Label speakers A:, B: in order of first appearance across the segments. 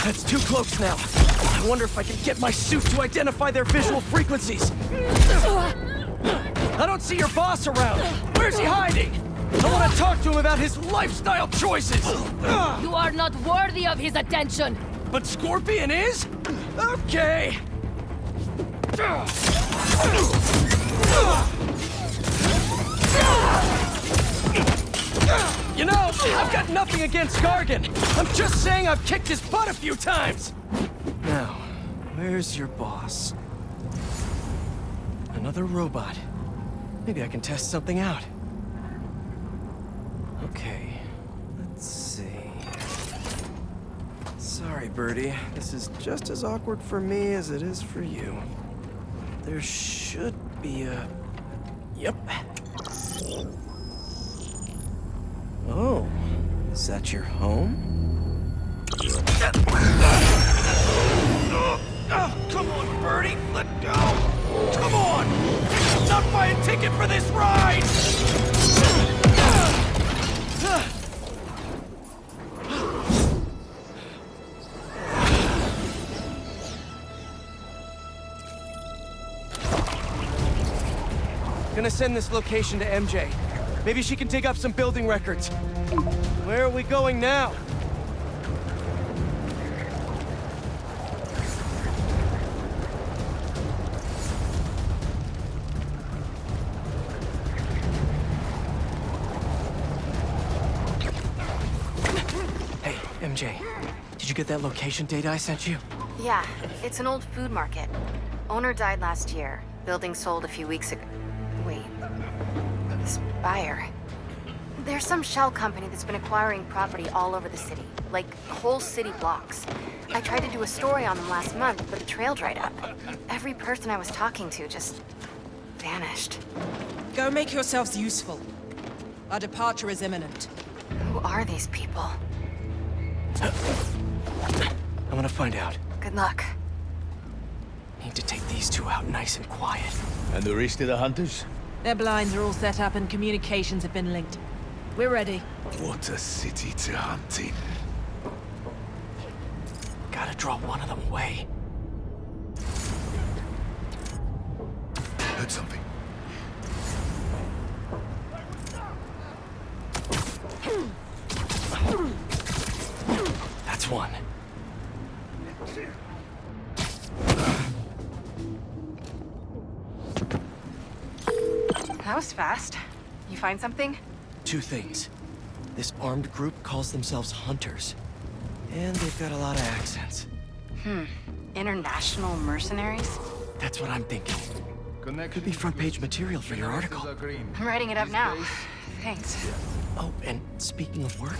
A: That's too close now. I wonder if I can get my suit to identify their visual frequencies. I don't see your boss around. Where's he hiding? I want to talk to him about his lifestyle choices.
B: You are not worthy of his attention.
A: But Scorpion is? Okay. You know, I've got nothing against Gargan. I'm just saying I've kicked his butt a few times. Now, where's your boss? Another robot. Maybe I can test something out. Okay, let's see. Sorry, Birdie. This is just as awkward for me as it is for you. There should be a... Yep. Oh, is that your home? Oh, come on, Birdie, let go! Come on! I'm not buying a ticket for this ride! Gonna send this location to MJ. Maybe she can dig up some building records. Where are we going now? Hey, MJ. Did you get that location data I sent you?
C: Yeah, it's an old food market. Owner died last year. Building sold a few weeks ago. Wait. This buyer. There's some shell company that's been acquiring property all over the city. Like, whole city blocks. I tried to do a story on them last month, but the trail dried up. Every person I was talking to just... vanished.
D: Go make yourselves useful. Our departure is imminent.
C: Who are these people?
A: I'm gonna find out.
C: Good luck.
A: Need to take these two out nice and quiet.
E: And the rest of the hunters?
D: Their blinds are all set up and communications have been linked. We're ready.
E: What a city to hunt in.
A: Gotta draw one of them away.
E: Heard something.
A: That's one.
C: That was fast. You find something?
A: Two things. This armed group calls themselves Hunters. And they've got a lot of accents.
C: International mercenaries?
A: That's what I'm thinking. Could be front page material for your article.
C: I'm writing it up now. Thanks.
A: Oh, and speaking of work,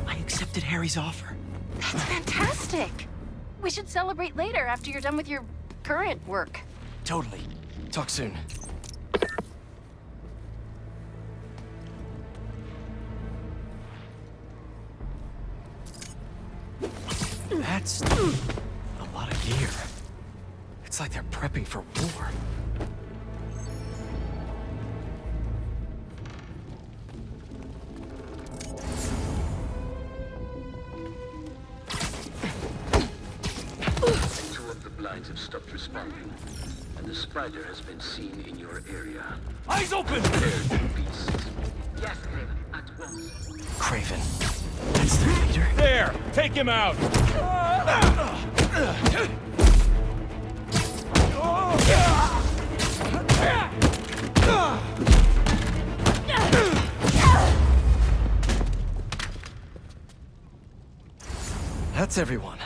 A: I accepted Harry's offer.
C: That's fantastic! We should celebrate later after you're done with your current work.
A: Totally. Talk soon. That's a lot of gear. It's like they're prepping for war.
F: Two of the blinds have stopped responding, and the spider has been seen in your area.
A: Eyes open!
F: There's the beast. Yes, Kraven, at once.
A: Kraven. That's their leader?
G: There! Take him out!
A: That's everyone.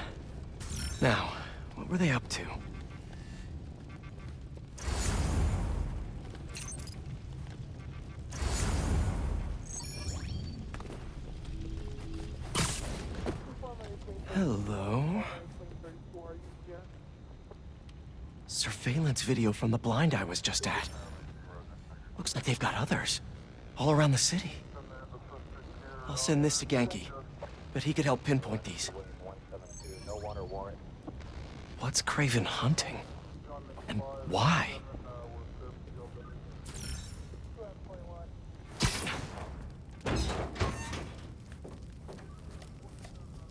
A: Now, what were they up to? Hello? Surveillance video from the blind I was just at. Looks like they've got others. All around the city. I'll send this to Genki, but he could help pinpoint these. What's Kraven hunting? And why?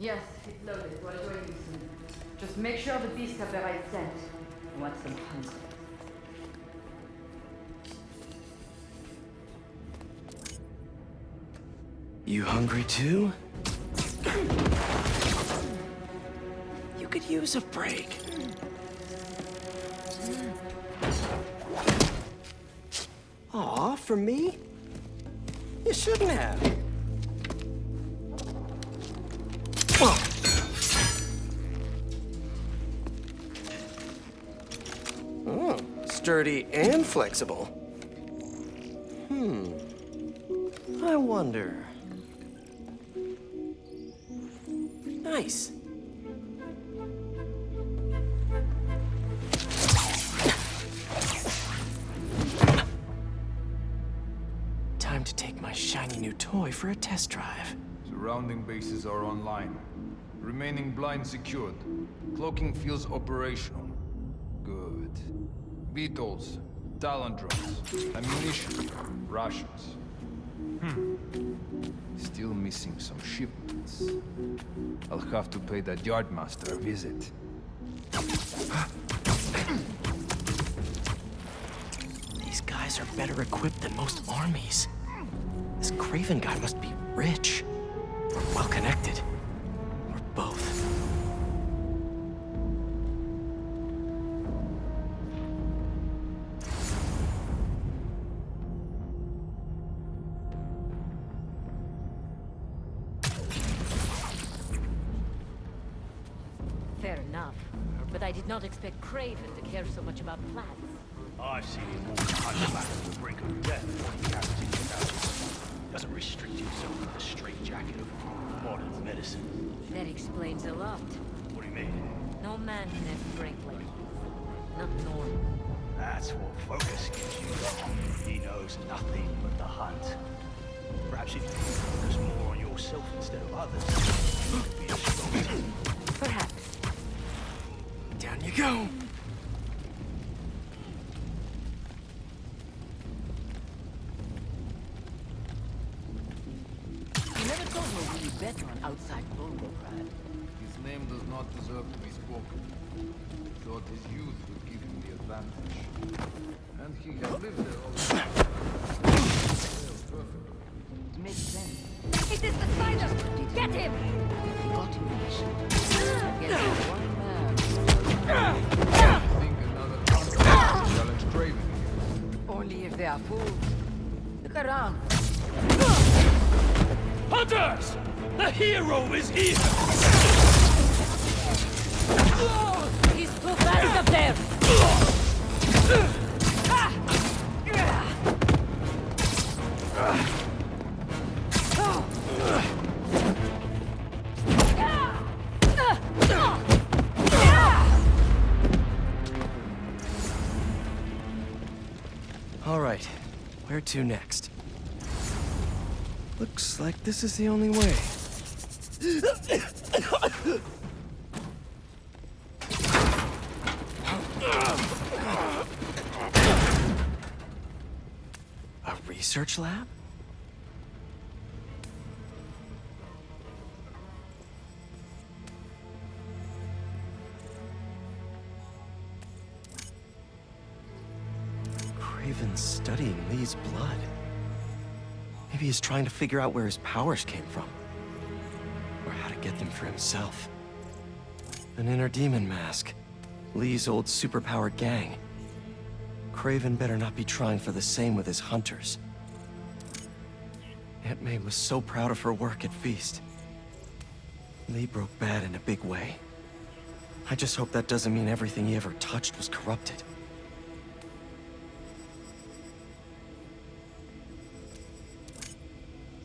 G: Yes, it's loaded. We'll join you soon. Just make sure the beasts have the right scent. I want some hungry.
A: You hungry too? You could use a break. Aw, for me? You shouldn't have. Oh, sturdy and flexible. I wonder. Nice. Time to take my shiny new toy for a test drive.
H: Surrounding bases are online. Remaining blind secured. Cloaking fields operational. Good. Beetles, talon drops, ammunition, rations. Still missing some shipments. I'll have to pay that yardmaster a visit.
A: These guys are better equipped than most armies. This Kraven guy must be rich, or well-connected, or both.
B: Fair enough. But I did not expect Kraven to care so much about plants.
F: I've seen him walk a hunchback to the brink of death when he carries it out. Doesn't restrict himself with the straitjacket of modern medicine.
B: That explains a lot.
F: What do you mean?
B: No man can have strength like his. Not normal.
F: That's what focus gives you. He knows nothing but the hunt. Perhaps if you focus more on yourself instead of others, you'd be a strong team.
B: Perhaps.
A: Down you go.
B: You never thought we were really better on outside Volgograd.
H: His name does not deserve to be spoken. Thought his youth would give him the advantage. And he has lived there all his life.
B: It makes sense. It is the spider! Get him! He got him Get him one man.
H: I think another hunter will challenge Kraven here.
G: Only if they are fools. Look around.
F: Hunters! The hero is here!
B: He's too fast up there!
A: All right, where to next? Looks like this is the only way. A research lab? Kraven's studying Lee's blood. Maybe he's trying to figure out where his powers came from. Or how to get them for himself. An inner demon mask. Lee's old superpowered gang. Kraven better not be trying for the same with his hunters. Aunt May was so proud of her work at Feast. Lee broke bad in a big way. I just hope that doesn't mean everything he ever touched was corrupted.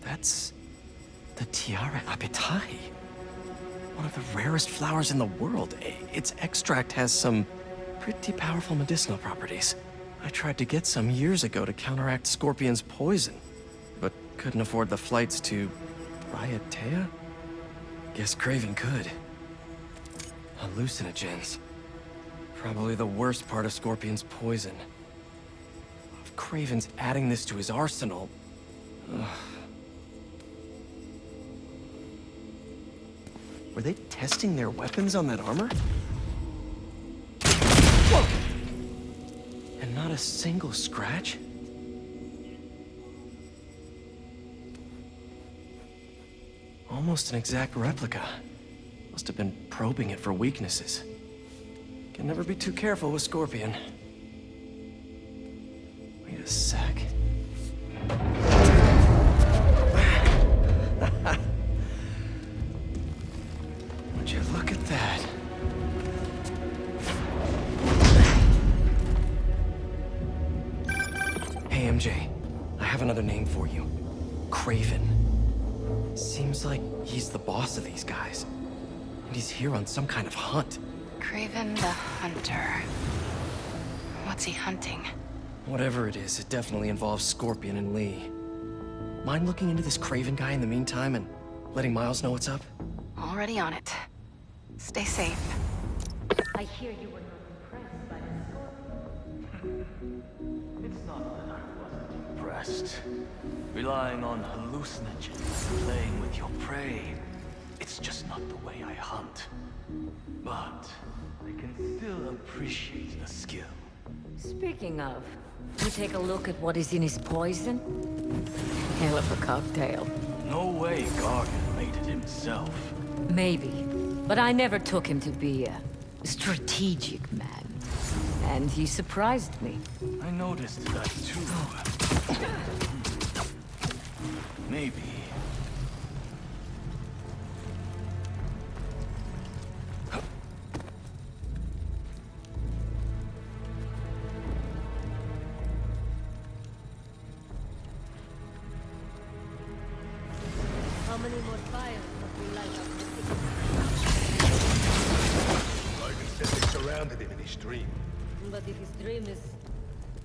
A: That's the J.itachi. One of the rarest flowers in the world. Its extract has some pretty powerful medicinal properties. I tried to get some years ago to counteract Scorpion's poison, but couldn't afford the flights to Raiatea? Guess Kraven could. Hallucinogens. Probably the worst part of Scorpion's poison. If Kraven's adding this to his arsenal... Ugh. Were they testing their weapons on that armor? And not a single scratch? Almost an exact replica. Must have been probing it for weaknesses. Can never be too careful with Scorpion. Wait a sec. Would you look at that? Hey, MJ. I have another name for you. Kraven. Seems like he's the boss of these guys. And he's here on some kind of hunt.
C: Kraven the Hunter. What's he hunting?
A: Whatever it is, it definitely involves Scorpion and Lee. Mind looking into this Kraven guy in the meantime and letting Miles know what's up?
C: Already on it. Stay safe.
G: I hear you were not impressed by the Scorpion.
F: It's not that I wasn't impressed. Relying on hallucinogens, playing with your prey. It's just not the way I hunt. But I can still appreciate the skill.
G: Speaking of, you take a look at what is in his poison? Hell of a cocktail.
F: No way Gargan made it himself.
G: Maybe, but I never took him to be a strategic man. And he surprised me.
F: I noticed that too. Maybe.
G: How many more fires must we light up?
E: Logan said they surrounded him in his dream.
G: But if his dream is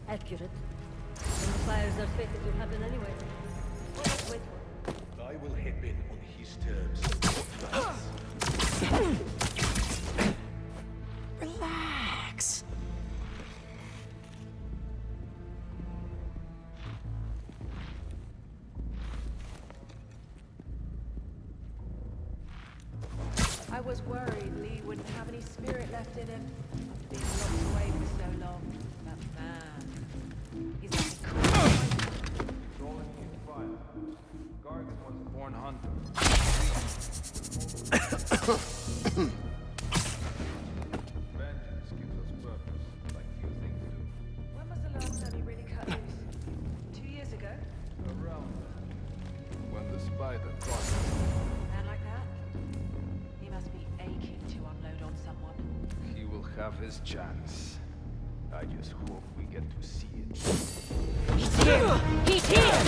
G: accurate, then the fires are fated to happen anyway. Let's wait for it.
E: I will hit in on his terms.
A: Relax.
I: I was worried Lee wouldn't have any spirit left in him. Been locked away for so long. That man. He's like a cool.
H: Rolling in fire. Gargan was a born hunter. Vengeance gives us purpose, like few things do.
I: When was the last time he really cut loose? 2 years ago?
H: Around then, when the spider caught him,
I: Man like that? He must be aching to unload on someone.
H: he will have his chance. I just hope we get to see it.
G: He's here! He's here!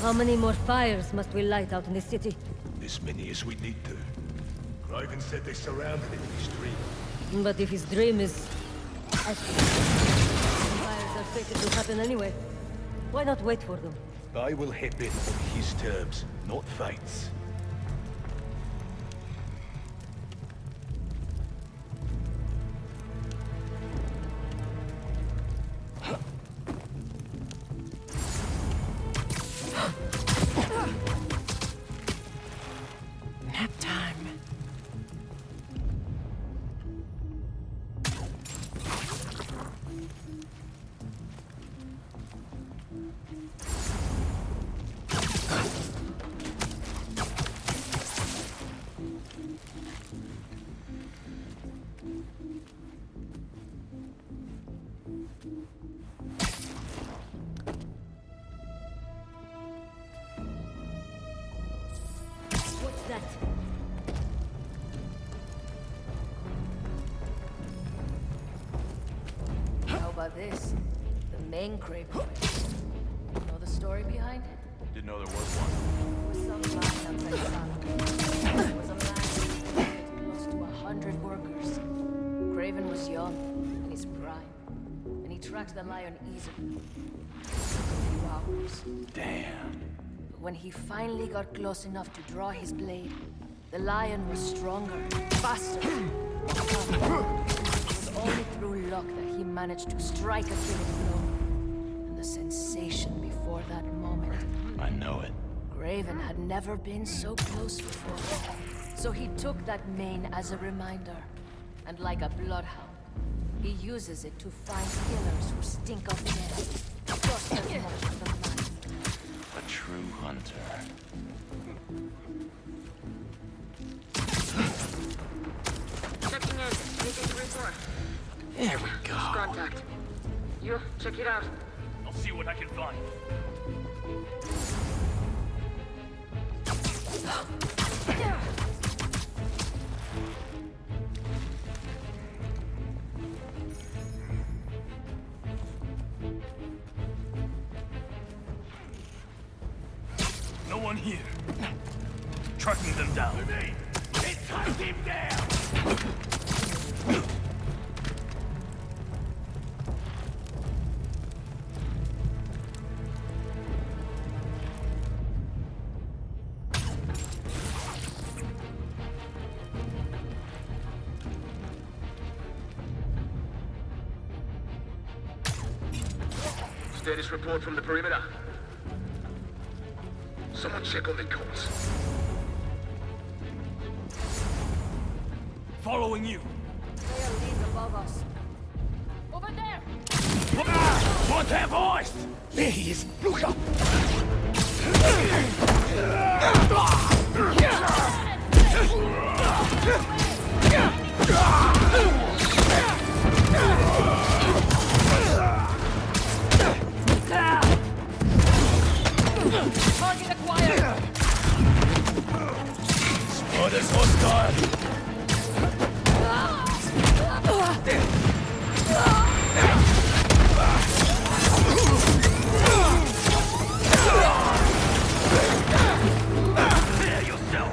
G: How many more fires must we light out in the city?
E: As many as we need to. Kraven said they surrounded him in his dream.
G: But if his dream is accurate, then fires are fated to happen anyway. Why not wait for them?
E: I will hip in on his terms, not fate's.
A: Nap time.
G: What's that?
B: How about this? The main Kraven way. Know the story behind it?
F: Didn't know there was one.
B: There was some line outside Salem. There was a man who killed close to 100 workers. Kraven was young, in his prime, and he tracked the lion easily. It took a few hours.
F: Damn.
B: But when he finally got close enough to draw his blade, the lion was stronger, faster. It was only through luck that he managed to strike a killing blow. And the sensation before that moment.
F: I know it.
B: Kraven had never been so close before. So he took that mane as a reminder. And like a bloodhound, he uses it to find killers who stink of death. Just as much as the man.
F: A true hunter.
J: Checking in. Anything to report?
A: There we go.
J: Contact. You, check it out.
F: I'll see what I can find. No one here. Tracking them down. It's time him down!
E: Status report from the perimeter. Someone check on the comms.
F: Following you.
B: There leads above us. Over there!
F: What's that voice?
E: There he is! Look up!
B: Target acquired!
F: Spotted hostile. Clear yourself.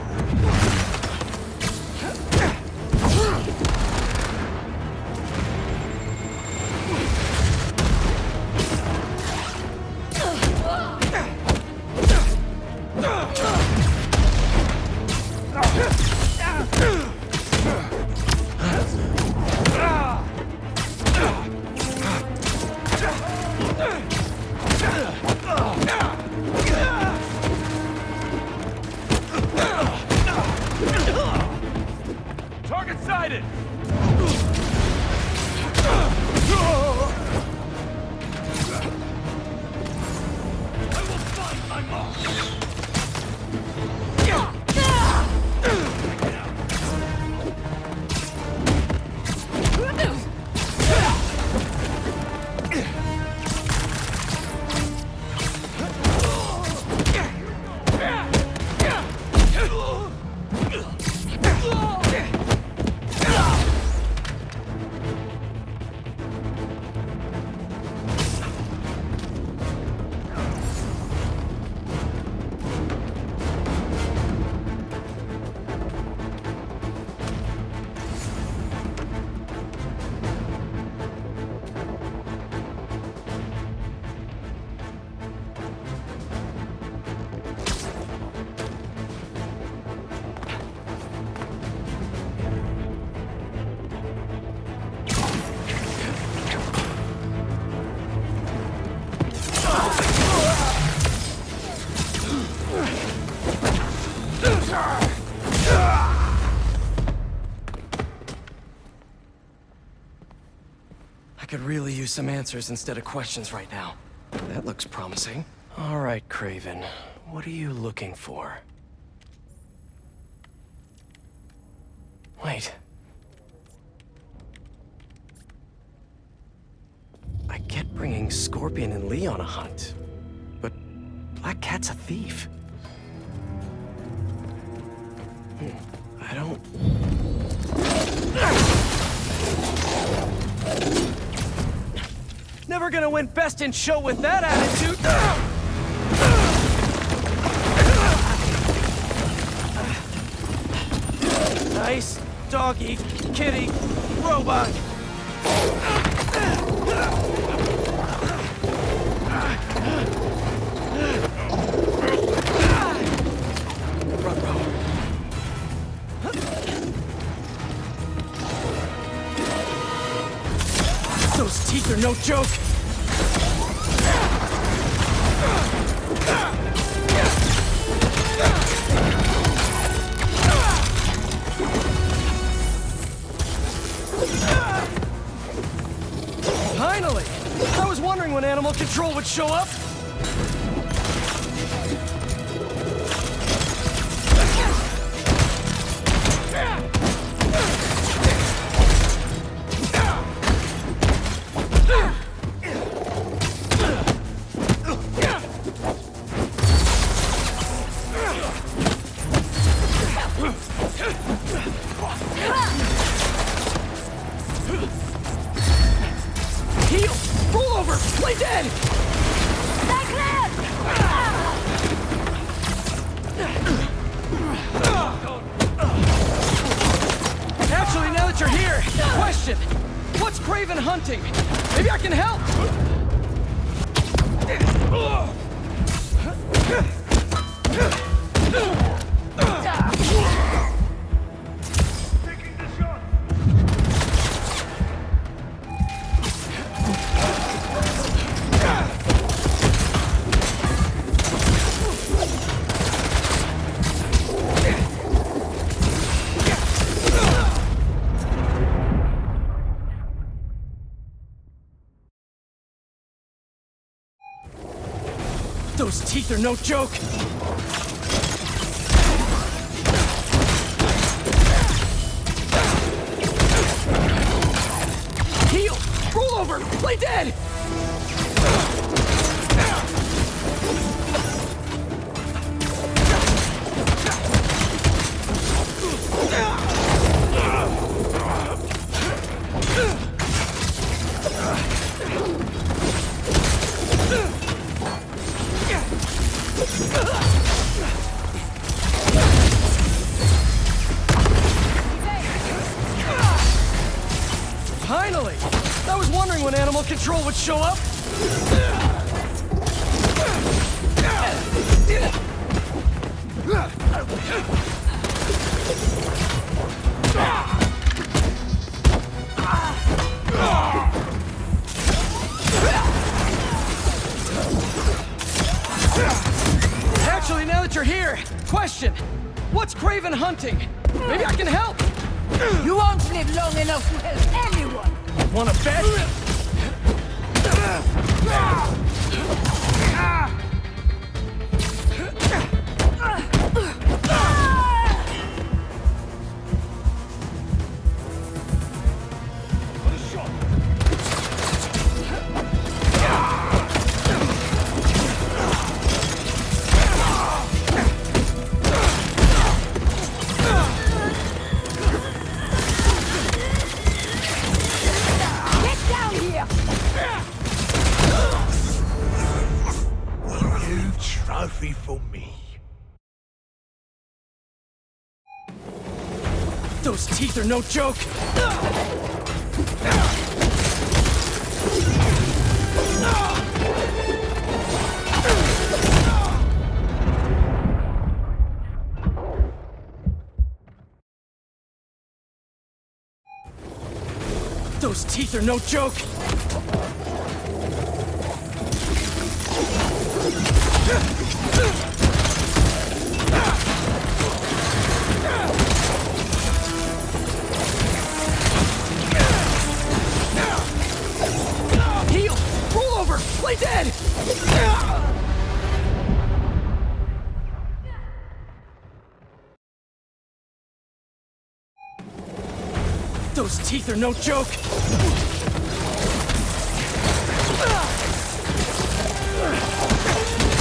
A: use some answers instead of questions right now. That looks promising. All right, Kraven. What are you looking for? Wait. I get bringing Scorpion and Lee on a hunt, but Black Cat's a thief. I don't... Never gonna win Best in Show with that attitude! Nice doggy, kitty, robot! Those teeth are no joke! Finally! I was wondering when animal control would show up! Heal! Roll over! Play dead! Actually, now that you're here, question! What's Kraven hunting? Maybe I can help!
E: Taking the shot!
A: Those teeth are no joke! Heal! Roll over! Play dead! Finally! I was wondering when animal control would show up! Actually, now that you're here, question! What's Kraven hunting? Maybe I can help!
I: You won't live long enough to help anyone!
A: Wanna bet?
E: New trophy for me.
A: Those teeth are no joke! Those teeth are no joke! Those teeth are no joke!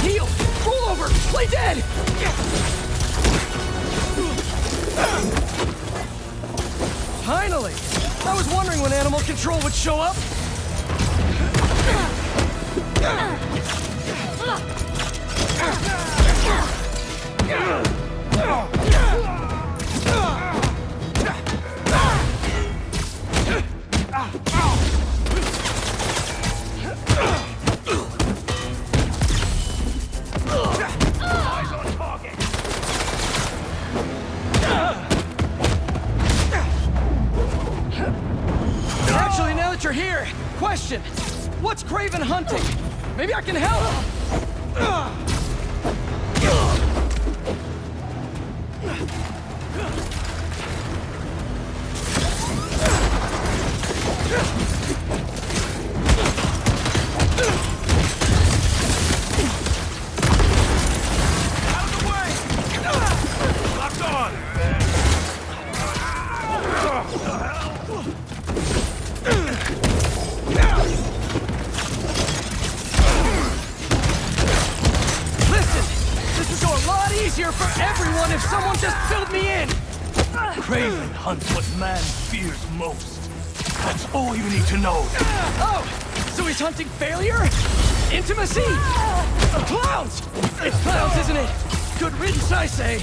A: Heal! Roll over! Play dead! Finally! I was wondering when animal control would show up! Actually, now that you're here, question. What's Kraven hunting? Maybe I can help!
E: Out of the way! Locked on!
A: Listen! This would go a lot easier for everyone if someone just filled me in!
F: Kraven hunts what man fears most. That's all you need to know.
A: Oh! So he's hunting failure? Intimacy? Clowns! It's clowns, isn't it? Good riddance, I say.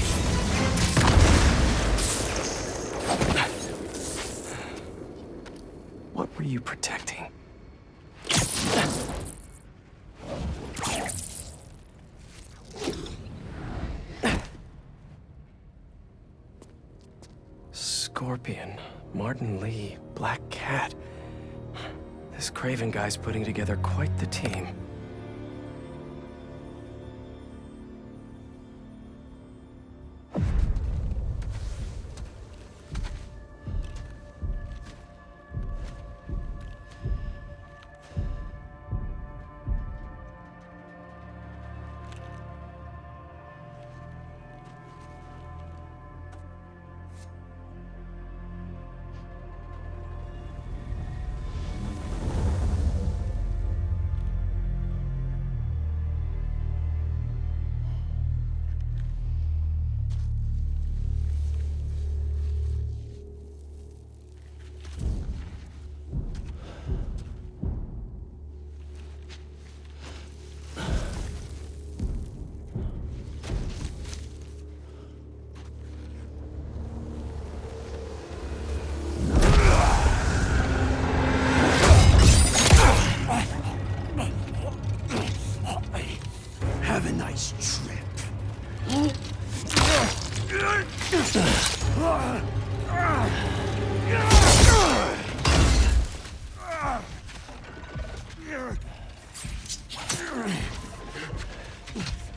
A: What were you protecting? Scorpion, Martin Lee, Black Cat. This Kraven guy's putting together quite the team.
E: Have a nice trip.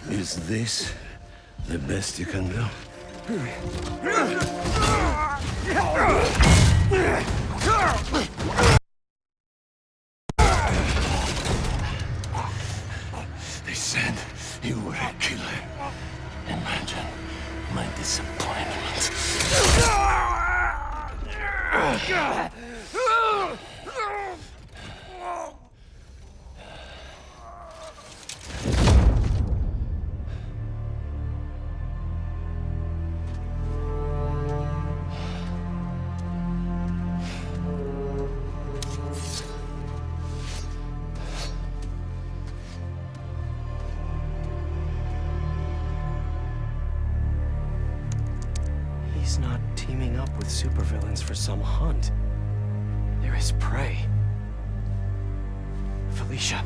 E: Is this the best you can do? They said you were a killer. Imagine my disappointment.
A: He's not teaming up with supervillains for some hunt. They're his prey. Felicia.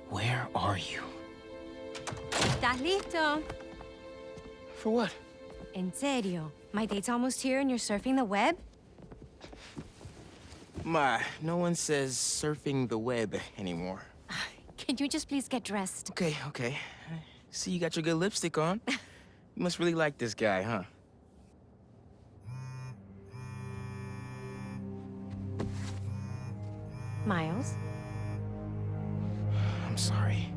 A: Where are you?
K: ¿Estás listo?
A: For what?
K: En serio. My date's almost here and you're surfing the web?
A: Ma, no one says surfing the web anymore.
K: Can you just please get dressed?
A: Okay, okay. See, you got your good lipstick on. You must really like this guy, huh?
K: Miles?
A: I'm sorry.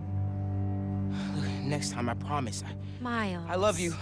A: Look, next time, I promise.
K: Miles.
A: I love you.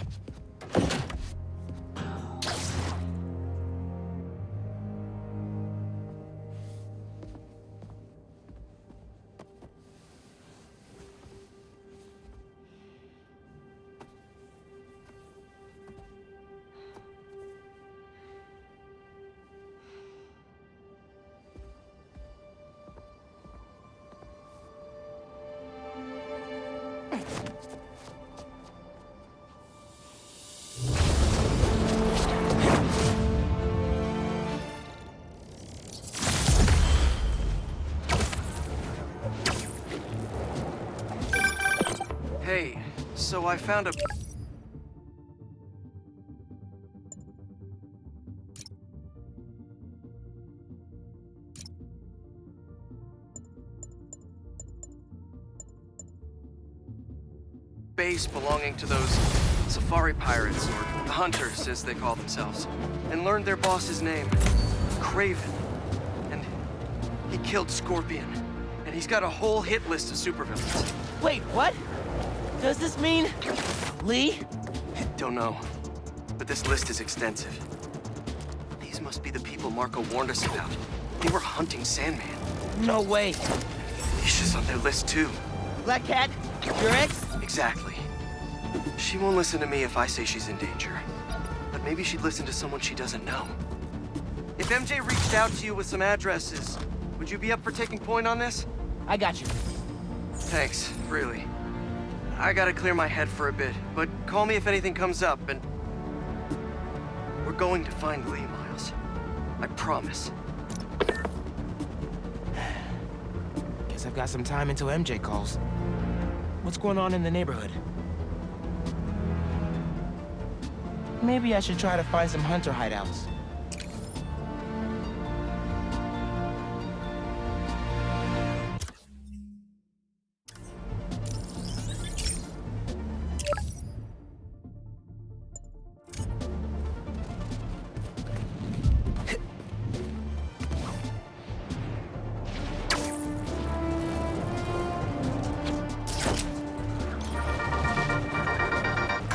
L: Hey, so I found a... base belonging to those safari pirates, or the hunters, as they call themselves, and learned their boss's name, Kraven. And he killed Scorpion, and he's got a whole hit list of supervillains.
A: Wait, what? Does this mean... Lee?
L: Don't know, but this list is extensive. These must be the people Marco warned us about. They were hunting Sandman.
A: No way.
L: Alicia's on their list too.
A: Black Cat? Your ex?
L: Exactly. She won't listen to me if I say she's in danger. But maybe she'd listen to someone she doesn't know. If MJ reached out to you with some addresses, would you be up for taking point on this?
A: I got you.
L: Thanks, really. I gotta clear my head for a bit, but call me if anything comes up, and... we're going to find Lee, Miles. I promise.
A: Guess I've got some time until MJ calls. What's going on in the neighborhood? Maybe I should try to find some hunter hideouts.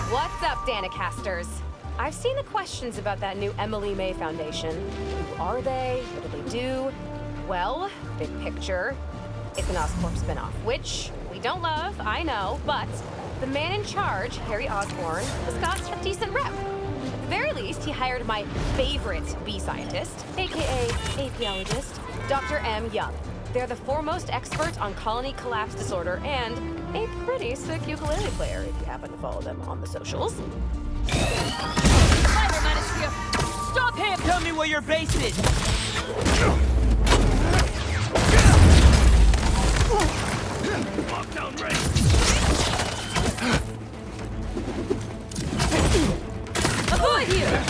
C: What's up, Danicasters? I've seen the questions about that new Emily May Foundation. Who are they? What do they do? Well, big picture, it's an Oscorp spinoff, which we don't love, I know, but the man in charge, Harry Osborn, has got a decent rep. At the very least, he hired my favorite bee scientist, aka apiologist, Dr. M. Young. They're the foremost experts on colony collapse disorder and a pretty sick ukulele player if you happen to follow them on the socials.
A: Stop him! Tell me where your base is!
E: Lockdown range!
G: Avoid here!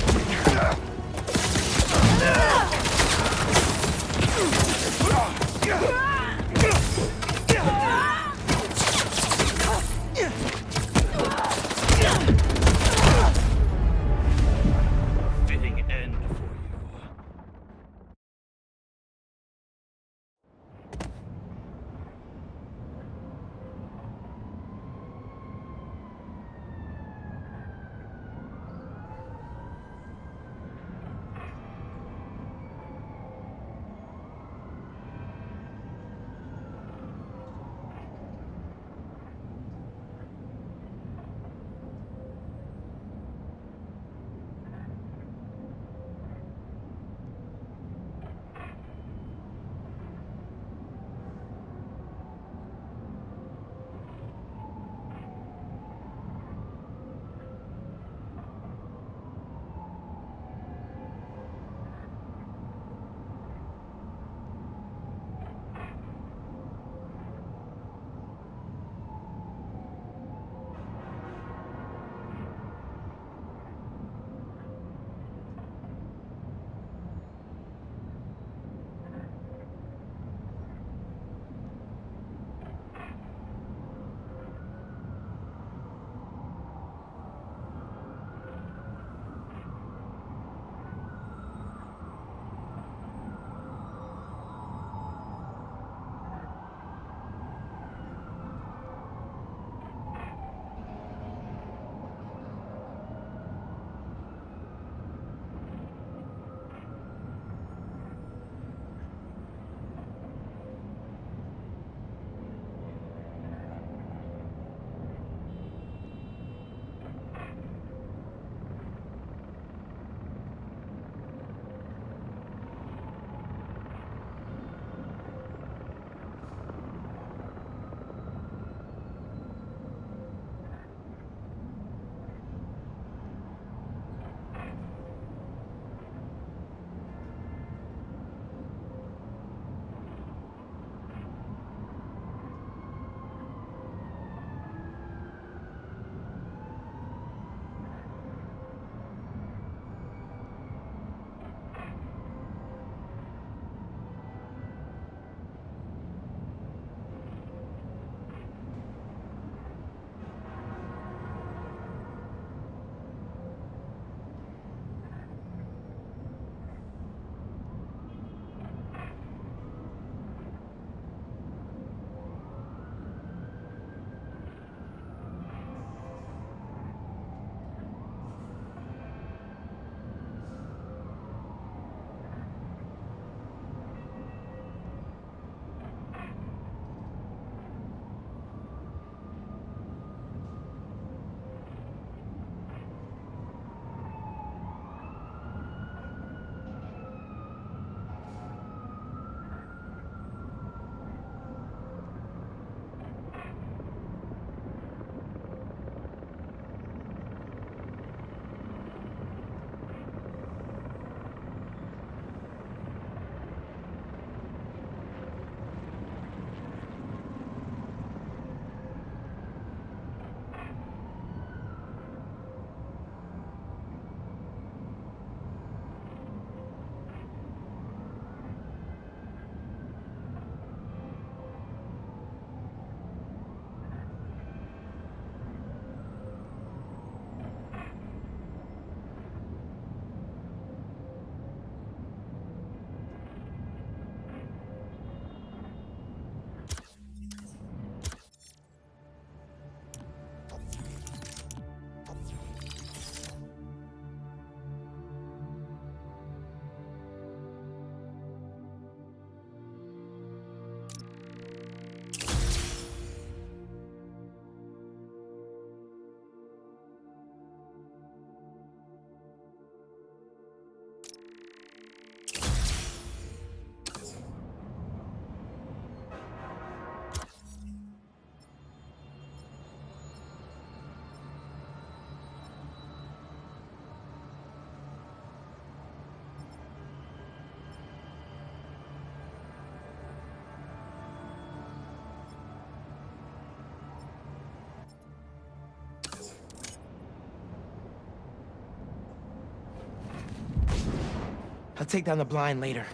M: I'll take down the blind later.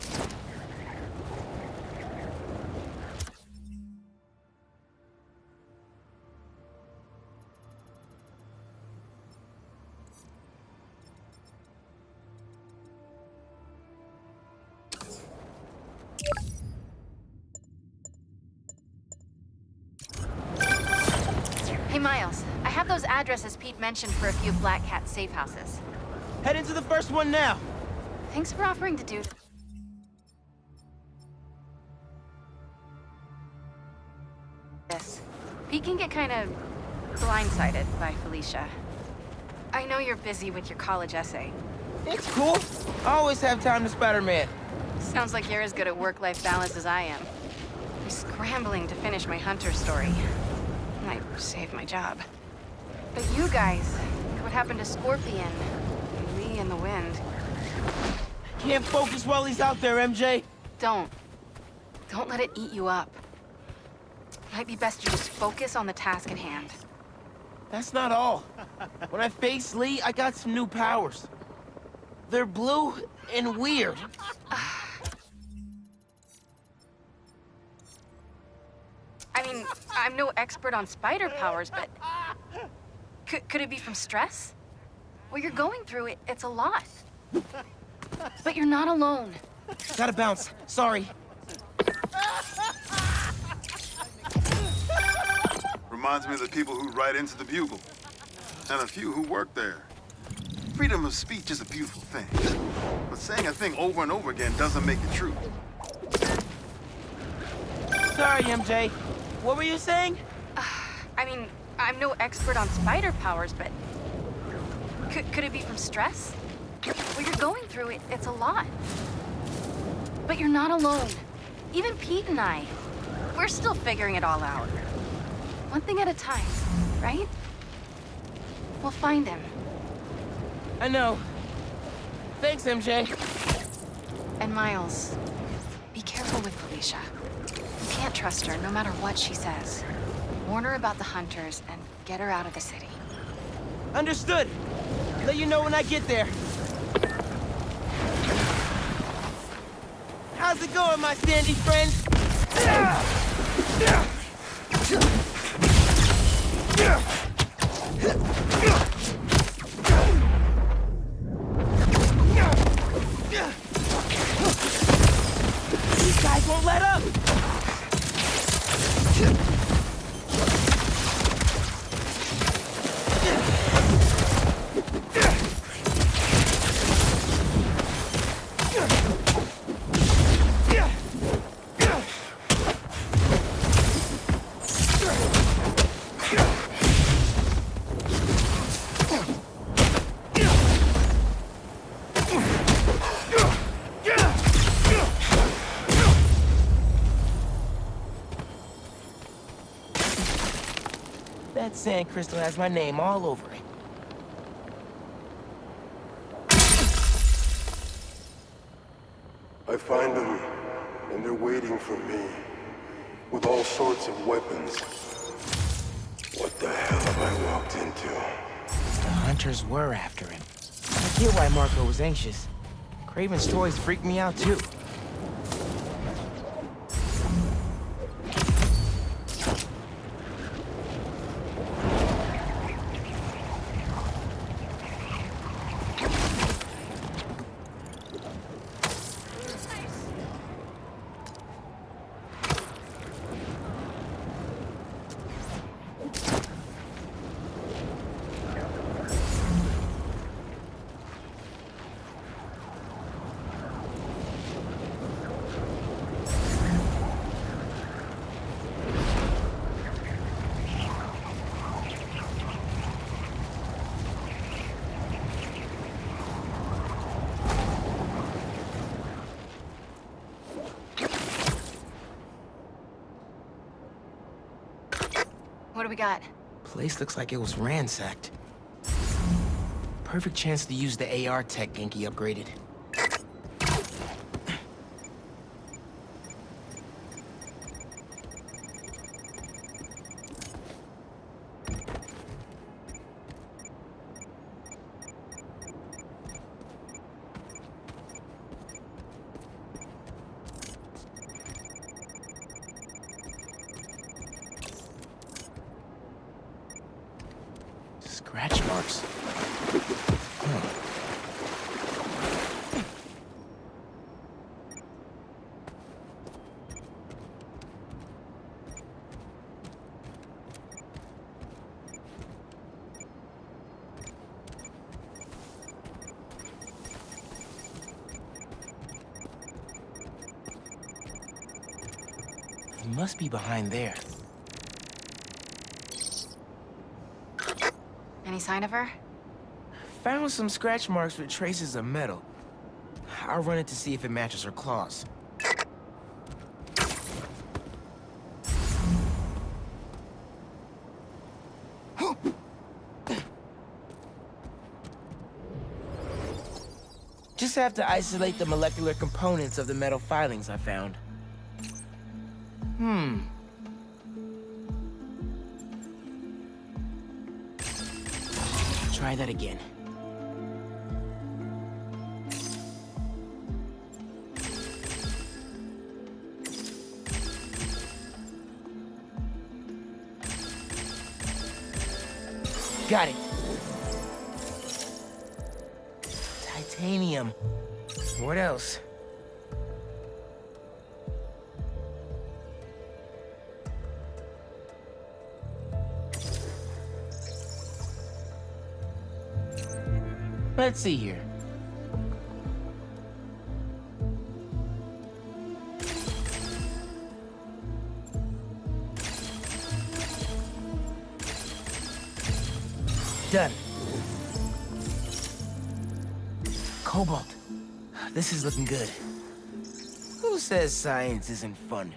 C: Hey, Miles. I have those addresses Pete mentioned for a few Black Cat safe houses.
M: Head into the first one now.
C: Thanks for offering to do this. Pete can get kind of blindsided by Felicia. I know you're busy with your college essay.
M: It's cool. I always have time to Spider-Man.
C: Sounds like you're as good at work-life balance as I am. I'm scrambling to finish my Hunter story. Might save my job. But you guys, what happened to Scorpion? And Lee in the wind?
M: Can't focus while he's out there, MJ.
C: Don't. Don't let it eat you up. Might be best to just focus on the task at hand.
M: That's not all. When I face Lee, I got some new powers. They're blue and weird.
C: I mean, I'm no expert on spider powers, but... Could it be from stress? What you're going through, it's a lot. But you're not alone.
M: Gotta bounce. Sorry.
N: Reminds me of the people who write into the Bugle. And a few who work there. Freedom of speech is a beautiful thing. But saying a thing over and over again doesn't make it true.
M: Sorry, MJ. What were you saying?
C: I mean, I'm no expert on spider powers, but... Could it be from stress? What you're going through, it's a lot. But you're not alone. Even Pete and I, we're still figuring it all out. One thing at a time, right? We'll find him.
M: I know. Thanks, MJ.
C: And Miles, be careful with Felicia. You can't trust her, no matter what she says. Warn her about the Hunters and get her out of the city.
M: Understood. Let you know when I get there. How's it going, my sandy friend? These guys won't let up! That sand crystal has my name all over it.
O: I find them, and they're waiting for me, with all sorts of weapons. What the hell have I walked into?
M: The Hunters were after him. I get why Marco was anxious. Kraven's toys freaked me out too.
C: What do we got?
M: Place looks like it was ransacked. Perfect chance to use the AR tech Genki upgraded. Scratch marks. He must be behind there.
C: Any sign of her?
M: Found some scratch marks with traces of metal. I'll run it to see if it matches her claws. Just have to isolate the molecular components of the metal filings I found. Try that again. Got it. Titanium. What else? Let's see here. Done. Cobalt. This is looking good. Who says science isn't fun?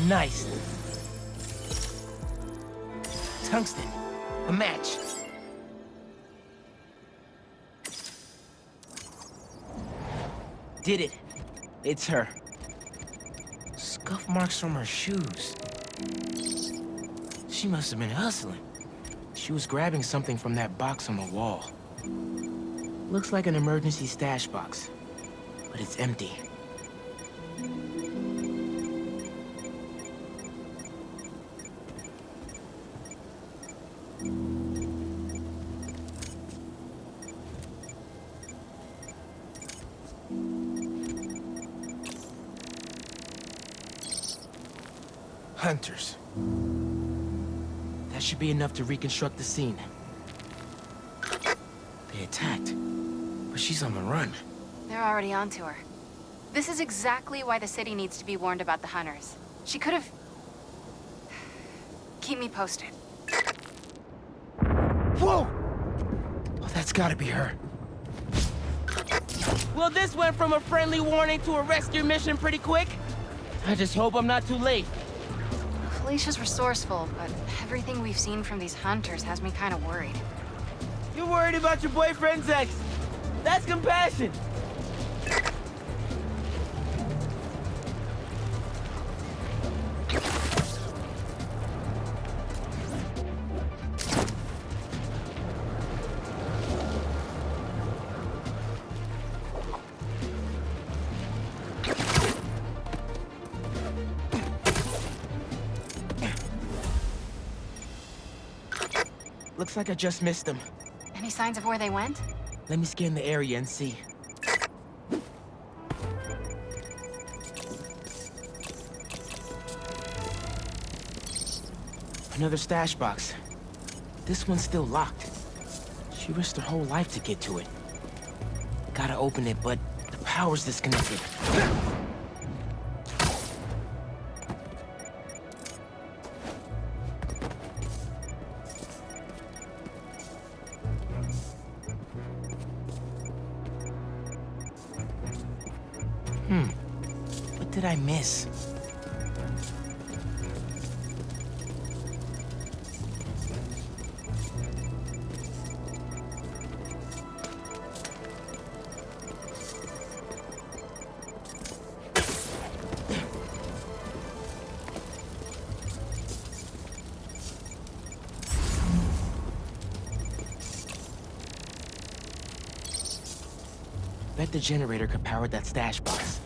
M: Nice. Tungsten. A match. Did it. It's her. Scuff marks from her shoes. She must have been hustling. She was grabbing something from that box on the wall. Looks like an emergency stash box, but it's empty. Hunters. That should be enough to reconstruct the scene. They attacked, but she's on the run.
C: They're already onto her. This is exactly why the city needs to be warned about the hunters. She could have... Keep me posted.
M: Whoa! Oh, that's gotta be her. Well, this went from a friendly warning to a rescue mission pretty quick. I just hope I'm not too late.
C: Felicia's resourceful, but everything we've seen from these hunters has me kind of worried.
M: You're worried about your boyfriend's ex. That's compassion. Looks like I just missed them.
C: Any signs of where they went?
M: Let me scan the area and see. Another stash box. This one's still locked. She risked her whole life to get to it. Gotta open it, but the power's disconnected. What did I miss? the generator could power that stash box.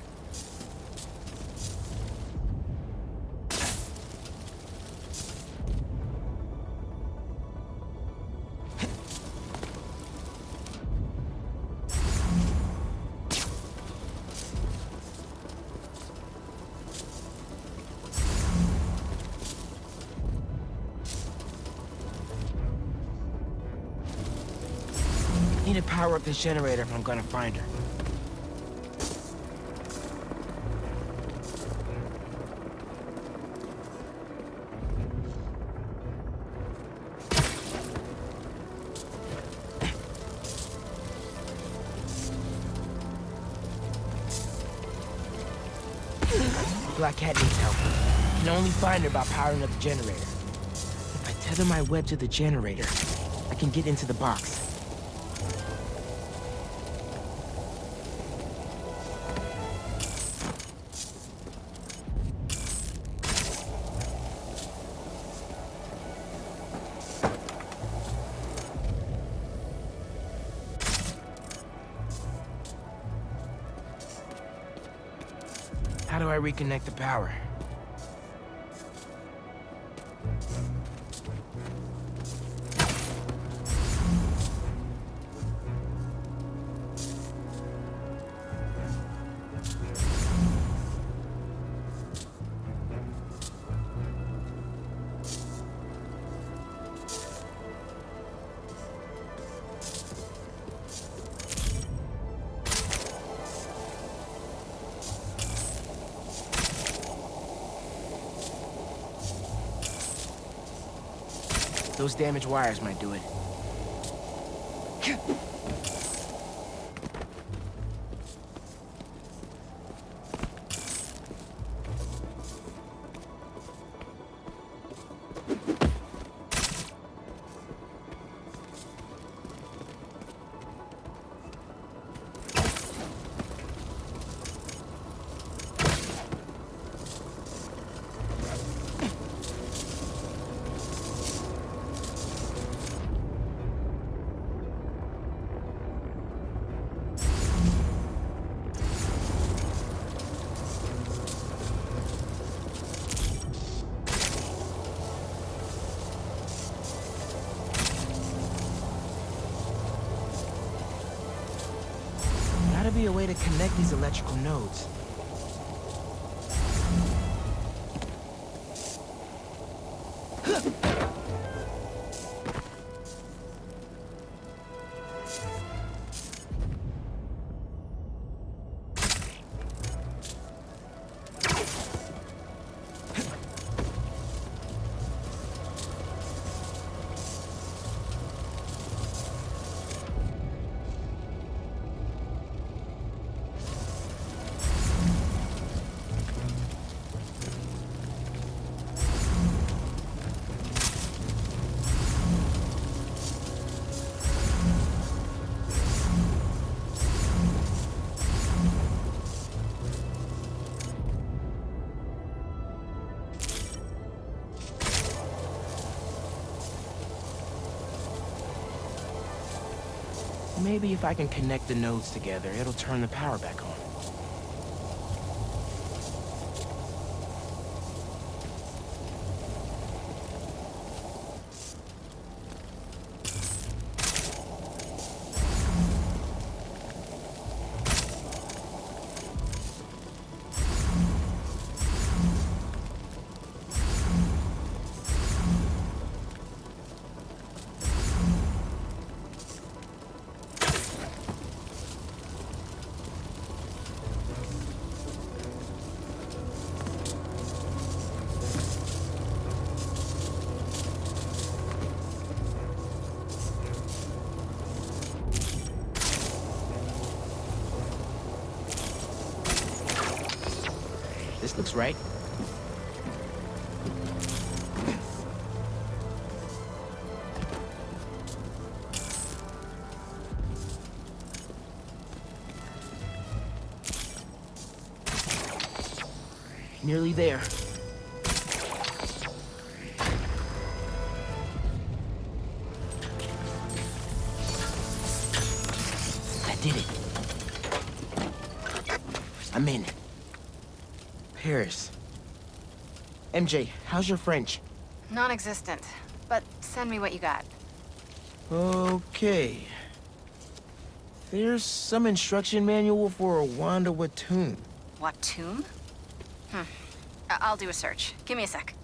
M: I need to power up this generator if I'm gonna find her. Black Cat needs help. I can only find her by powering up the generator. If I tether my web to the generator, I can get into the box. How do I reconnect the power? Those damaged wires might do it. Gotta be a way to connect these electrical nodes. Maybe if I can connect the nodes together, it'll turn the power back on. This looks right. Nearly there. That did it. I'm in. Paris. MJ, how's your French?
C: Non-existent. But send me what you got.
M: Okay. There's some instruction manual for a Wanda Watoon.
C: What tomb? I'll do a search. Give me a sec.